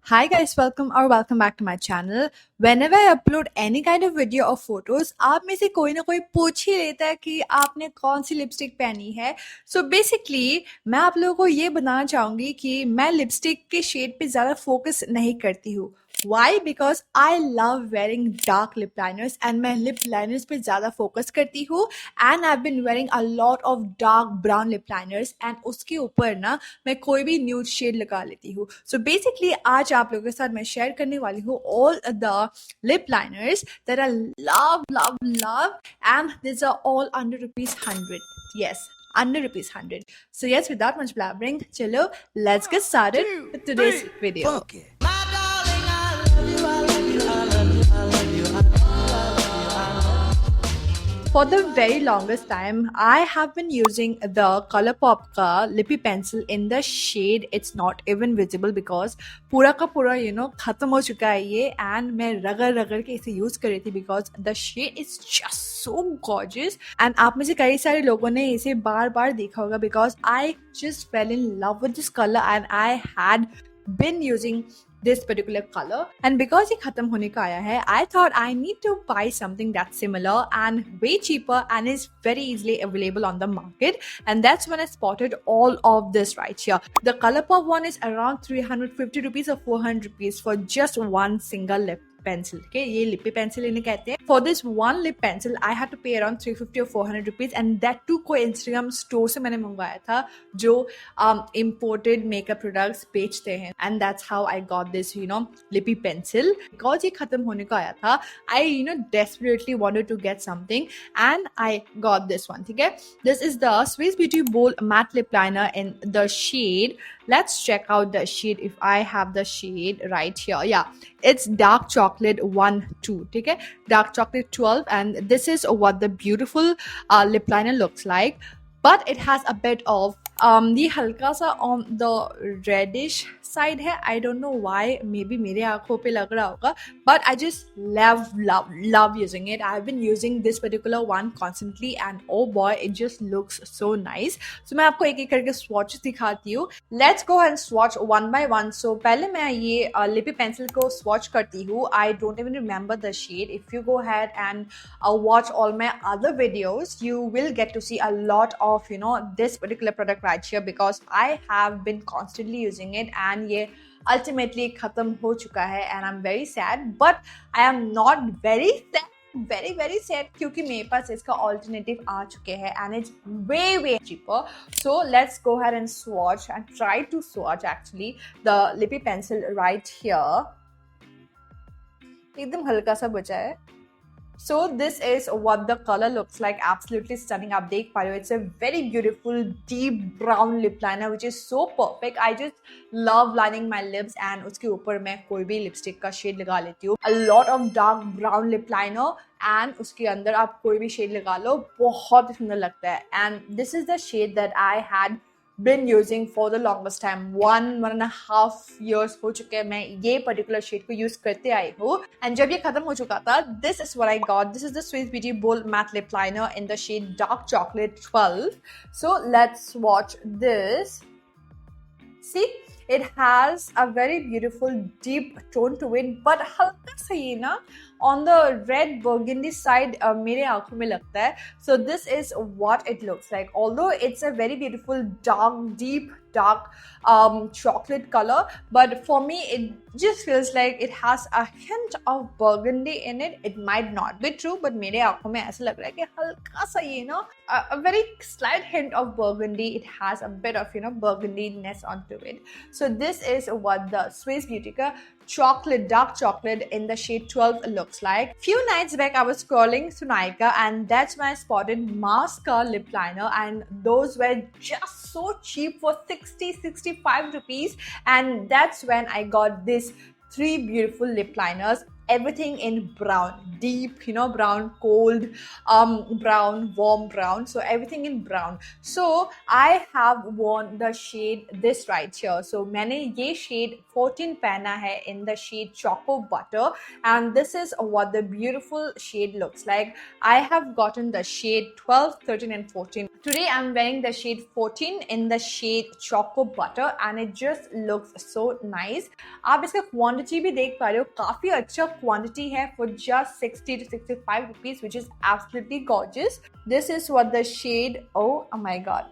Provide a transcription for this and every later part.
Hi guys, welcome back to my channel. Whenever I upload any kind of video or photos, आप में से कोई ना कोई पूछ ही लेता है कि आपने कौन सी लिपस्टिक पहनी है. So basically, मैं आप लोगों को ये बताना चाहूंगी कि मैं लिपस्टिक के शेड पे ज़्यादा फोकस नहीं करती हूँ. Why? Because I love wearing dark lip liners and मैं lip liners पे ज़्यादा फोकस करती हूँ and I've been wearing a lot of dark brown lip liners and उसके ऊपर ना मैं कोई भी न्यूड शेड लगा लेती हूँ. So basically आज आप लोगों के साथ मैं शेयर करने वाली हूँ all the lip liners that I love and these are all under rupees 100. Yes, under rupees 100. So yes, without much blabbering, chalo, let's get started with today's video. For the very longest time, I have been using the ColourPop ka lippy pencil in the shade. It's not even visible because पूरा का पूरा खत्म हो चुका है ये and मैं रगड़ के इसे use कर रही थी because the shade is just so gorgeous and आप में से कई सारे लोगों ने इसे बार देखा होगा because I just fell in love with this color and I had been using this particular color and because it khatam hone ka aaya hai, I thought I need to buy something that's similar and way cheaper and is very easily available on the market, and that's when I spotted all of this right here. The ColourPop one is around 350 rupees or 400 rupees for just one single lip pencil. Okay, ये lippy pencil इन्हें कहते हैं. For this one lip pencil, I had to pay around 350 or 400 rupees, and that too कोई Instagram store से मैंने मंगवाया था जो imported makeup products बेचते हैं, and that's how I got this lippy pencil. Because ये खत्म होने को आया था, I desperately wanted to get something, and I got this one. ठीक है, this is the Swiss Beauty Bold matte lip liner in the shade. Let's check out the shade if I have the shade right here. Yeah, it's dark chocolate 1-2. ठीक है, dark chocolate 12, and this is what the beautiful lip liner looks like. But it has a bit of ये हल्का सा on the reddish side है. I don't know why, maybe मेरे आंखों पे लग रहा होगा, but I just love using it. I've been using this particular one constantly and oh boy, it just looks so nice. So मैं आपको एक करके swatches दिखाती हूँ. Let's go and swatch one by one. So पहले मैं ये lippy pencil को swatch करती हूँ. I don't even remember the shade. If you go ahead and watch all my other videos, you will get to see a lot of this particular product right here because I have been constantly using it and ये ultimately खत्म हो चुका है and I'm very sad, but I am not very sad क्योंकि मेरे पास इसका alternative आ चुके हैं and it's way cheaper. So let's go ahead and swatch and try to swatch actually the lippy pencil right here. एकदम हल्का सा बचा है. So this is what the color looks like. Absolutely stunning. आप देख पा रहे हो. It's a very beautiful deep brown lip liner which is so perfect. I just love lining my lips and उसके ऊपर मैं कोई भी लिपस्टिक का शेड लगा लेती हूँ. A lot of dark brown lip liner and उसके अंदर आप कोई भी शेड लगा लो, बहुत सुंदर लगता है. And this is the shade that I had been using for the longest time. 1.5 years हो चुके हैं मैं ये particular shade को use करते आई हूँ. And जब ये खत्म हो चुका था, this is what I got. This is the Swiss Beauty Bold Matte Lip Liner in the shade Dark Chocolate 12. So let's watch this. See, it has a very beautiful deep tone to it, but हल्का सा ये ना on the red burgundy side मेरे आंखों में लगता है. So this is what it looks like. Although it's a very beautiful deep dark chocolate color, but for me it just feels like it has a hint of burgundy in it. It might not be true, but मेरे आंखों में ऐसा लग रहा है कि हल्का सा ये a very slight hint of burgundy. It has a bit of burgundiness onto it. So this is what the Swiss Beauty ka dark chocolate in the shade 12 looks like. Few nights back I was scrolling through Nykaa and that's when I spotted Masca lip liner, and those were just so cheap for 60-65 rupees, and that's when I got these 3 beautiful lip liners. everything in brown, deep, brown, cold, brown, warm brown. So everything in brown. So I have worn the shade this right here. So मैंने ये shade 14 पहना है in the shade Choco Butter, and this is what the beautiful shade looks like. I have gotten the shade 12, 13 and 14. Today I'm wearing the shade 14 in the shade Choco Butter, and it just looks so nice. आप इसका quantity भी देख पा रहे हो, काफी अच्छा quantity है for just 60 to 65 rupees, which is absolutely gorgeous. This is what the shade, oh my god.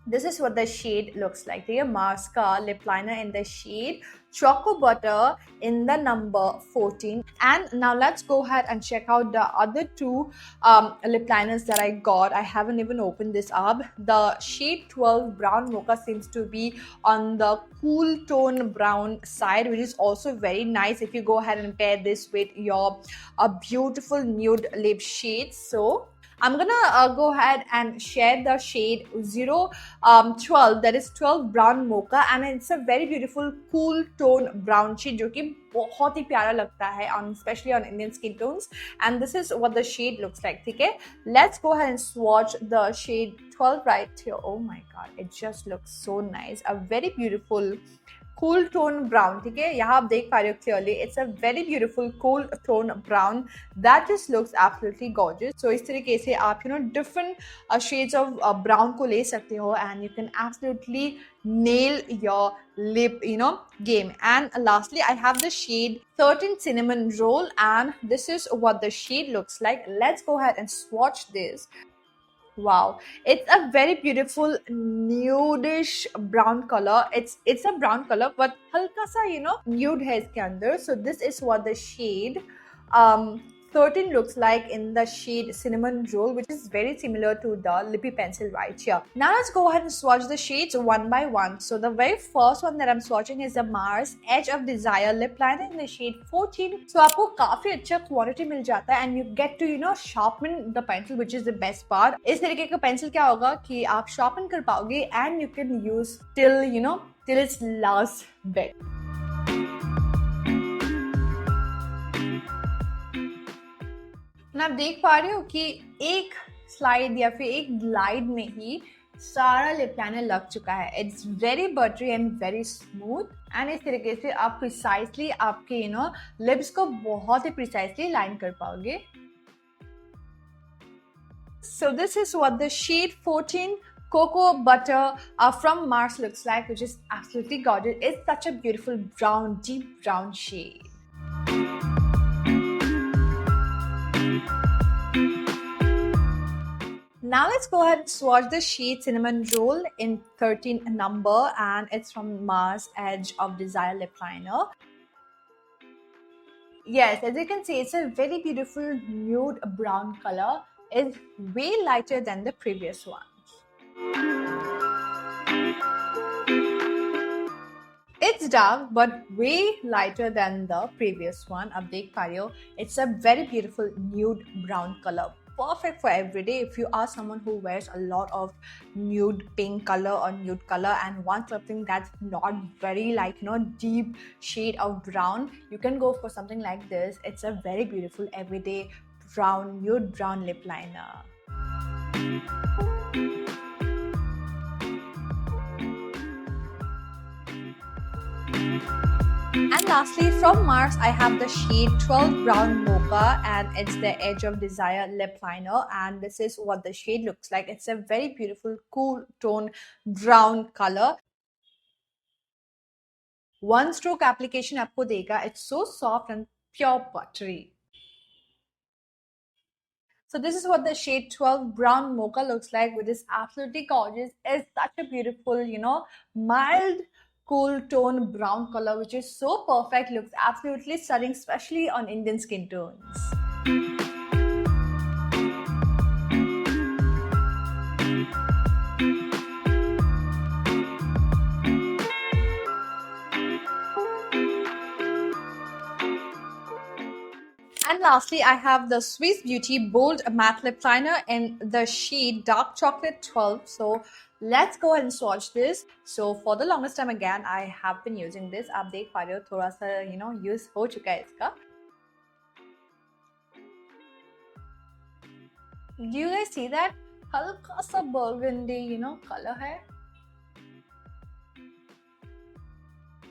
This is what the shade looks like. The mascara lip liner in the shade Choco Butter in the number 14. And now let's go ahead and check out the other two lip liners that I got. I haven't even opened this up. The shade 12 Brown Mocha seems to be on the cool tone brown side, which is also very nice if you go ahead and pair this with your beautiful nude lip shade. So I'm gonna go ahead and share the shade 012, that is 12 brown mocha, and it's a very beautiful cool tone brown shade जो कि बहुत ही प्यारा लगता है on especially on Indian skin tones. And this is what the shade looks like. ठीक है, let's go ahead and swatch the shade 12 right here. Oh my god, it just looks so nice. A very beautiful cool tone brown. ठीक है, यहाँ आप देख पा रहे हो clearly. It's a very beautiful cool tone brown that just looks absolutely gorgeous. So इस तरीके से आप different shades of brown को ले सकते हो, and you can absolutely nail your lip game. And lastly, I have the shade 13 cinnamon roll, and this is what the shade looks like. Let's go ahead and swatch this. Wow, it's a very beautiful nudish brown color. It's a brown color, but halka sa nude है इसके अंदर. So this is what the shade 13 looks like in the shade cinnamon roll, which is very similar to the lippy pencil right here. Now let's go ahead and swatch the shades one by one. So the very first one that I'm swatching is the Mars Edge of Desire lip liner in the shade 14. So आपको काफी अच्छा quality मिल जाता है, and you get to sharpen the pencil, which is the best part. इस तरीके का pencil क्या होगा कि आप sharpen कर पाओगे, and you can use till its last bit. आप देख पा रहे हो कि एक स्लाइड या फिर एक ग्लाइड में ही सारा लिप लाइनर लग चुका है. It's very buttery and very smooth, and इस तरीके से आप प्रिसाइसली आपके लिप्स को बहुत ही प्रिसाइसली लाइन कर पाओगे. So this is what the shade 14 Cocoa Butter from Mars looks like, which is absolutely gorgeous. It's such a beautiful brown, deep brown shade. Now let's go ahead and swatch the shade Cinnamon Roll in 13 number, and it's from Mars Edge of Desire lip liner. Yes, as you can see, it's a very beautiful nude brown color. It's way lighter than the previous ones. It's dark but way lighter than the previous one. Ab dekh pa rahe ho, it's a very beautiful nude brown color. Perfect for everyday. If you are someone who wears a lot of nude pink color or nude color and want something that's not very deep shade of brown, you can go for something like this. It's a very beautiful everyday brown, nude brown lip liner. And lastly, from Mars, I have the shade 12 Brown Mocha, and it's the Edge of Desire lip liner, and this is what the shade looks like. It's a very beautiful cool tone brown color. One stroke application आपको देगा. It's so soft and pure buttery. So this is what the shade 12 Brown Mocha looks like, which is absolutely gorgeous. It's such a beautiful, mild cool tone brown color, which is so perfect. Looks absolutely stunning, especially on Indian skin tones. And lastly, I have the Swiss Beauty Bold Matte Lip Liner in the shade Dark Chocolate 12. So let's go ahead and swatch this. So for the longest time again, I have been using this. आप देख पा रहे हो थोड़ा सा use हो चुका है इसका. Do you guys see that? हल्का सा burgundy, color है.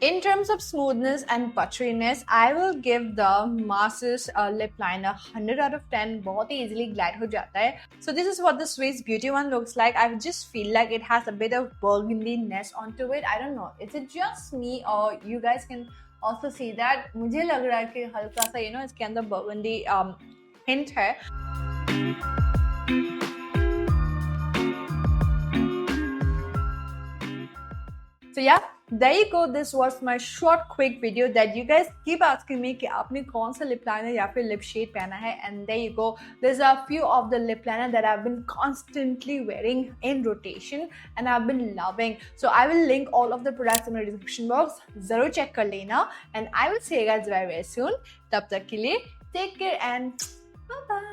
In terms of smoothness and butteriness, I will give the Mars lip liner 100 out of 10. बहुत ही easily glide हो जाता है. So this is what the Swiss Beauty one looks like. I just feel like it has a bit of burgundy-ness onto it. I don't know. Is it just me or you guys can also see that? मुझे लग रहा है कि हल्का सा इसके अंदर burgundy hint है. So yeah, there you go. This was my short, quick video that you guys keep asking me कि आपने कौन सा lip liner या फिर lip shade पहना है, and there you go. There's a few of the lip liner that I've been constantly wearing in rotation and I've been loving. So I will link all of the products in my description box. जरूर check कर लेना, and I will see you guys very, very soon. तब तक के लिए take care and bye bye.